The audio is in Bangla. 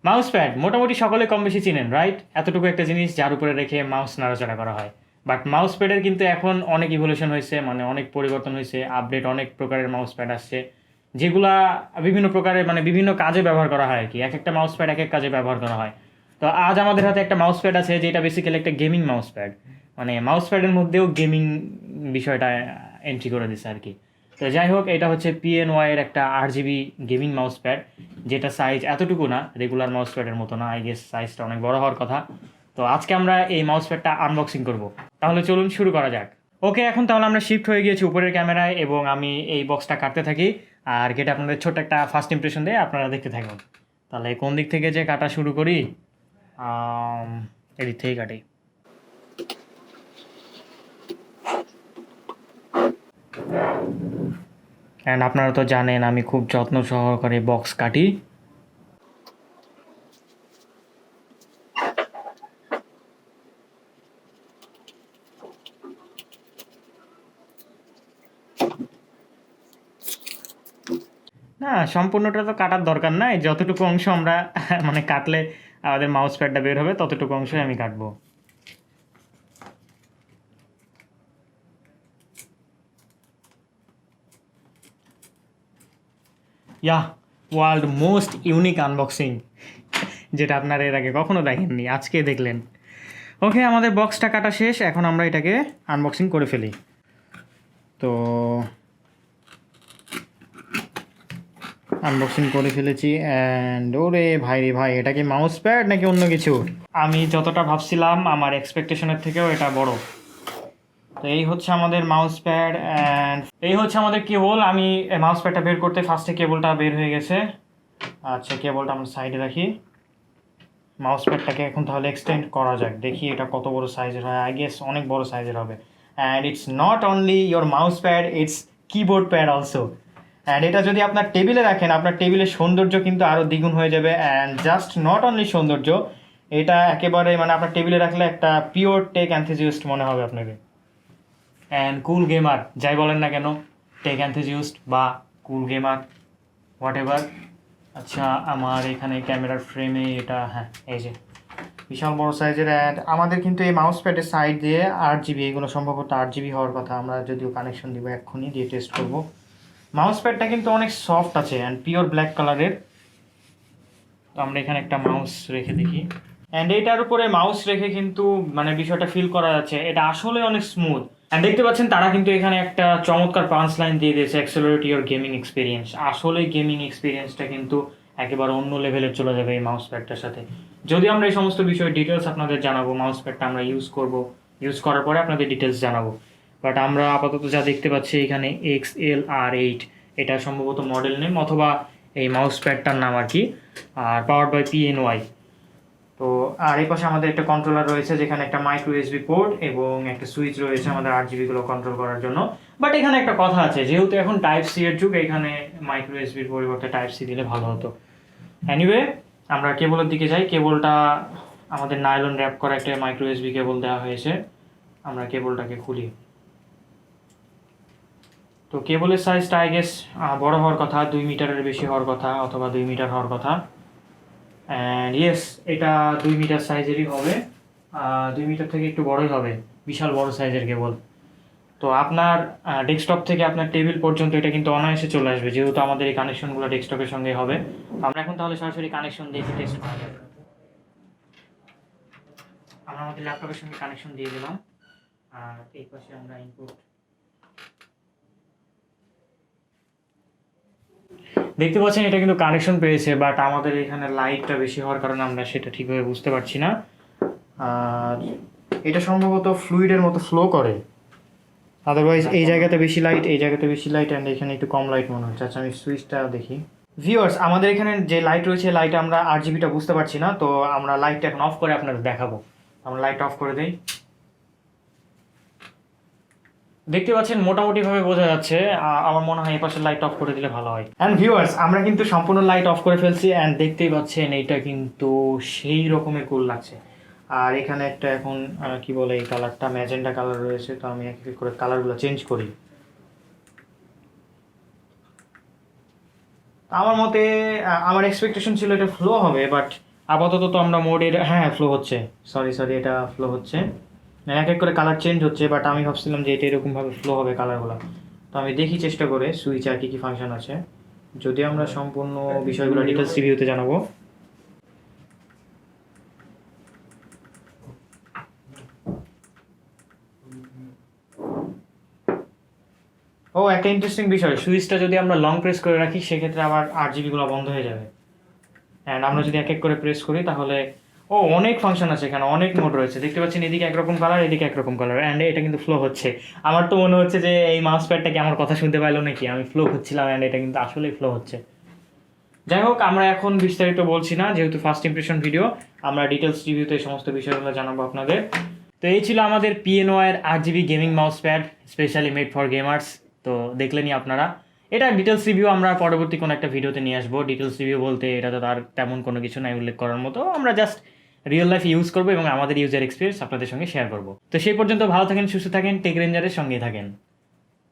মাউস প্যাড মোটামুটি সকলে কম বেশি চিনেন, রাইট? এতটুকু একটা জিনিস যার উপরে রেখে মাউস নাড়াচাড়া করা হয়। বাট মাউস প্যাডের কিন্তু এখন অনেক ইভলিউশন হয়েছে, মানে অনেক পরিবর্তন হয়েছে, আপডেট, অনেক প্রকারের মাউস প্যাড আসছে, যেগুলা বিভিন্ন প্রকারের মানে বিভিন্ন কাজে ব্যবহার করা হয় আর কি। এক একটা মাউস প্যাড এক এক কাজে ব্যবহার করা হয়। তো আজ আমাদের হাতে একটা মাউস প্যাড আছে যেটা বেসিক্যালি একটা গেমিং মাউস প্যাড, মানে মাউস প্যাডের মধ্যেও গেমিং বিষয়টা এন্ট্রি করে দিছে আর কি। তো যাই হোক, এটা হচ্ছে PNY এর একটা 8GB গেমিং মাউস প্যাড, যেটা সাইজ এতটুকু না, রেগুলার মাউস প্যাডের মতো না, আই গেস সাইজটা অনেক বড় হওয়ার কথা। তো আজকে আমরা এই মাউস প্যাডটা আনবক্সিং করব। তাহলে চলুন শুরু করা যাক। ওকে, এখন তাহলে আমরা শিফট হয়ে গিয়েছি উপরের ক্যামেরায় এবং আমি এই বক্সটা কাটতে থাকি, আর কেটে আপনাদের ছোট্ট একটা ফার্স্ট ইমপ্রেশন দিয়ে আপনারা দেখতে থাকুন। তাহলে কোন দিক থেকে যে কাটা শুরু করি? এদিক থেকেই কাটি। অ্যান্ড আপনারা তো জানেন আমি খুব যত্ন সহকারে বক্স কাটি। না, সম্পূর্ণটা তো কাটার দরকার নাই, যতটুকু অংশ আমরা মানে কাটলে আমাদের মাউস প্যাডটা বের হবে ততটুকু অংশই আমি কাটবো। ইয়া, ওয়ার্ল্ড মোস্ট ইউনিক আনবক্সিং, যেটা আপনারা এর আগে কখনো দেখেননি, আজকে দেখলেন। ওকে, আমাদের বক্সটা কাটা শেষ, এখন আমরা এটাকে আনবক্সিং করে ফেলি। তো আনবক্সিং করে ফেলেছি অ্যান্ড ওরে ভাই রে ভাই, এটা কি মাউস প্যাড নাকি অন্য কিছু? আমি যতটা ভাবছিলাম আমার এক্সপেকটেশনের থেকেও এটা বড়। তো এই হচ্ছে আমাদের মাউস প্যাড অ্যান্ড এই হচ্ছে আমাদের কেবল। আমি মাউস প্যাডটা বের করতে ফার্স্টে কেবলটা বের হয়ে গেছে। আচ্ছা, কেবলটা আমরা সাইডে রাখি। মাউস প্যাডটাকে এখন তাহলে এক্সটেন্ড করা যাক, দেখি এটা কত বড় সাইজের হয়। আই গেস অনেক বড় সাইজের হবে। And it's not only your mouse pad, it's keyboard pad also. And এটা যদি আপনার টেবিলে রাখেন, আপনার টেবিলের সৌন্দর্য কিন্তু আরও দ্বিগুণ হয়ে যাবে। অ্যান্ড জাস্ট নট অনলি সৌন্দর্য, এটা একেবারে মানে আপনার টেবিলে রাখলে একটা পিওর টেক এনথুজিয়াস্ট মনে হবে আপনাকে। অ্যান্ড কুল গেমার যাই বলেন না কেন, টেক এনথুজিয়াস্ট বা কুল গেমার, হোয়াট এভার। আচ্ছা, আমার এখানে ক্যামেরার ফ্রেমে এটা, হ্যাঁ এই যে বিশাল বড় সাইজের। অ্যান্ড আমাদের কিন্তু এই মাউস প্যাডের সাইড দিয়ে 8GB, এগুলো সম্ভবত 8GB হওয়ার কথা। আমরা যদিও কানেকশন দিব এক্ষুনি, দিয়ে টেস্ট করব। মাউস প্যাডটা কিন্তু অনেক সফট আছে অ্যান্ড পিওর ব্ল্যাক কালারের। তো আমরা এখানে একটা মাউস রেখে দেখি, অ্যান্ড এইটার উপরে মাউস রেখে কিন্তু মানে বিষয়টা ফিল করা যাচ্ছে এটা আসলে অনেক স্মুথ। অ্যান্ড দেখতে পাচ্ছেন তারা কিন্তু এখানে একটা চমৎকার পাঞ্চ লাইন দিয়ে দিয়েছে, অ্যাক্সেলারেট ইওর গেমিং এক্সপিরিয়েন্স। আসলে গেমিং এক্সপিরিয়েন্সটা কিন্তু একেবারে অন্য লেভেলে চলে যাবে এই মাউস প্যাডটার সাথে। যদি আমরা এই সমস্ত বিষয়ে ডিটেলস আপনাদের জানাবো, মাউস প্যাডটা আমরা ইউজ করব, ইউজ করার পরে আপনাদের ডিটেলস জানাবো। বাট আমরা আপাতত যা দেখতে পাচ্ছি এখানে XLR8, এটা সম্ভবত মডেল নেম অথবা এই মাউস প্যাডটার নাম আর কি, আর পাওয়ার্ড বাই PNY। তো আর এই পাশে আমাদের একটা কন্ট্রোলার রয়েছে, যেখানে একটা মাইক্রো USB পোর্ট এবং একটা সুইচ রয়েছে আমাদের 8GB গুলো কন্ট্রোল করার জন্য। বাট এখানে একটা কথা আছে, যেহেতু এখন টাইপ সি এর যুগ, এখানে মাইক্রো USBর পরিবর্তে টাইপ সি দিলে ভালো হতো। এনিওয়ে, আমরা কেবলের দিকে যাই। কেবলটা আমাদের নাইলন র্যাপ করা একটা মাইক্রো USB কেবল দেওয়া হয়েছে। আমরা কেবলটাকে খুলি। তো কেবলের সাইজটা আই গেস বড় হওয়ার কথা, 2 মিটারের বেশি হওয়ার কথা অথবা 2 মিটার হওয়ার কথা। অ্যান্ড ইয়েস, এটা 2 মিটার সাইজেরই হবে, 2 মিটার থেকে একটু বড়ই হবে, বিশাল বড় সাইজের কেবল। তো আপনার ডেস্কটপ থেকে আপনার টেবিল পর্যন্ত এটা কিন্তু অনায়াসে চলে আসবে, যেহেতু আমাদের এই কানেকশনগুলো ডেস্কটপের সঙ্গে হবে। আমরা এখন তাহলে সরাসরি কানেকশন দিয়ে টেস্ট করা যাবে। আমরা আমাদের ল্যাপটপের সঙ্গে কানেকশন দিয়ে দিলাম, আর এই পাশে আমরা ইনপুট দেখতে পাচ্ছেন, এটা কিন্তু কানেকশন পেয়েছে। বাট আমাদের এখানে লাইটটা বেশি হওয়ার কারণে আমরা সেটা ঠিকভাবে বুঝতে পারছি না। আর এটা সম্ভবত ফ্লুইডের মতো ফ্লো করে, আদারওয়াইজ এই জায়গাতে বেশি লাইট, এই জায়গাতে বেশি লাইট, অ্যান্ড এখানে একটু কম লাইট মনে হচ্ছে। আচ্ছা, আমি সুইচটা দেখি। ভিউয়ার্স, আমাদের এখানে যে লাইট রয়েছে, লাইটে আমরা 8GBটা বুঝতে পারছি না। তো আমরা লাইটটা এখন অফ করে আপনাদের দেখাবো। আমরা লাইটটা অফ করে দিই। দেখতে পাচ্ছেন মোটামুটিভাবে বোঝা যাচ্ছে। আমার মনে হয় এই পাশের লাইট অফ করে দিলে ভালো হয়। অ্যান্ড ভিউয়ার্স, আমরা কিন্তু সম্পূর্ণ লাইট অফ করে ফেলছি, অ্যান্ড দেখতেই পাচ্ছেন এইটা কিন্তু সেই রকমের কুল লাগছে। আর এখানে একটা এখন কি বলে, এই কালারটা ম্যাজেন্ডা কালার রয়েছে। তো আমি এক এক করে কালারগুলো চেঞ্জ করি। আমার মতে আমার এক্সপেকটেশন ছিল এটা ফ্লো হবে, বাট আপাতত তো আমরা মোডের হ্যাঁ ফ্লো হচ্ছে, সরি এটা ফ্লো হচ্ছে, মানে এক এক করে কালার চেঞ্জ হচ্ছে, বাট আমি ভাবছিলাম যে এটা এরকমভাবে ফ্লো হবে কালারগুলো। তো আমি দেখি চেষ্টা করে সুইচে আর কী কী ফাংশন আছে, যদিও আমরা সম্পূর্ণ বিষয়গুলো ডিটেলস রিভিউতে জানাবো। ও একটা ইন্টারেস্টিং বিষয়, সুইচটা যদি আমরা লং প্রেস করে রাখি সেক্ষেত্রে আবার RGBগুলো বন্ধ হয়ে যাবে। অ্যান্ড আমরা যদি এক এক করে প্রেস করি তাহলে অনেক ফাংশন আছে এখানে, অনেক মোড রয়েছে, দেখতে পাচ্ছেন এদিকে একরকম কালার, এদিকে একরকম কালার, অ্যান্ড এটা কিন্তু ফ্লো হচ্ছে। আমার তো মনে হচ্ছে যে এই মাউস প্যাডটা কি আমার কথা শুনতে পাইলো নাকি, আমি ফ্লো হচ্ছিলাম, অ্যান্ড এটা কিন্তু আসলেই ফ্লো হচ্ছে। যাই হোক, আমরা এখন বিস্তারিত বলছি না, যেহেতু ফার্স্ট ইমপ্রেশন ভিডিও, আমরা ডিটেলস রিভিউতে এই সমস্ত বিষয়গুলো জানাবো আপনাদের। তো এই ছিল আমাদের PNY RGB gaming mouse pad, specially made for gamers. তো দেখলেনই আপনারা, এটা ডিটেলস রিভিউ আমরা পরবর্তী কোনো একটা ভিডিওতে নিয়ে আসবো। ডিটেলস রিভিউ বলতে এটা তো তার তেমন কোনো কিছু নাই উল্লেখ করার মতো, আমরা জাস্ট রিয়েল লাইফে ইউজ করবো এবং আমাদের ইউজার এক্সপিরিয়েন্স আপনাদের সঙ্গে শেয়ার করবো। তো সেই পর্যন্ত ভালো থাকেন, সুস্থ থাকেন, টেক রেঞ্জারের সঙ্গেই থাকেন।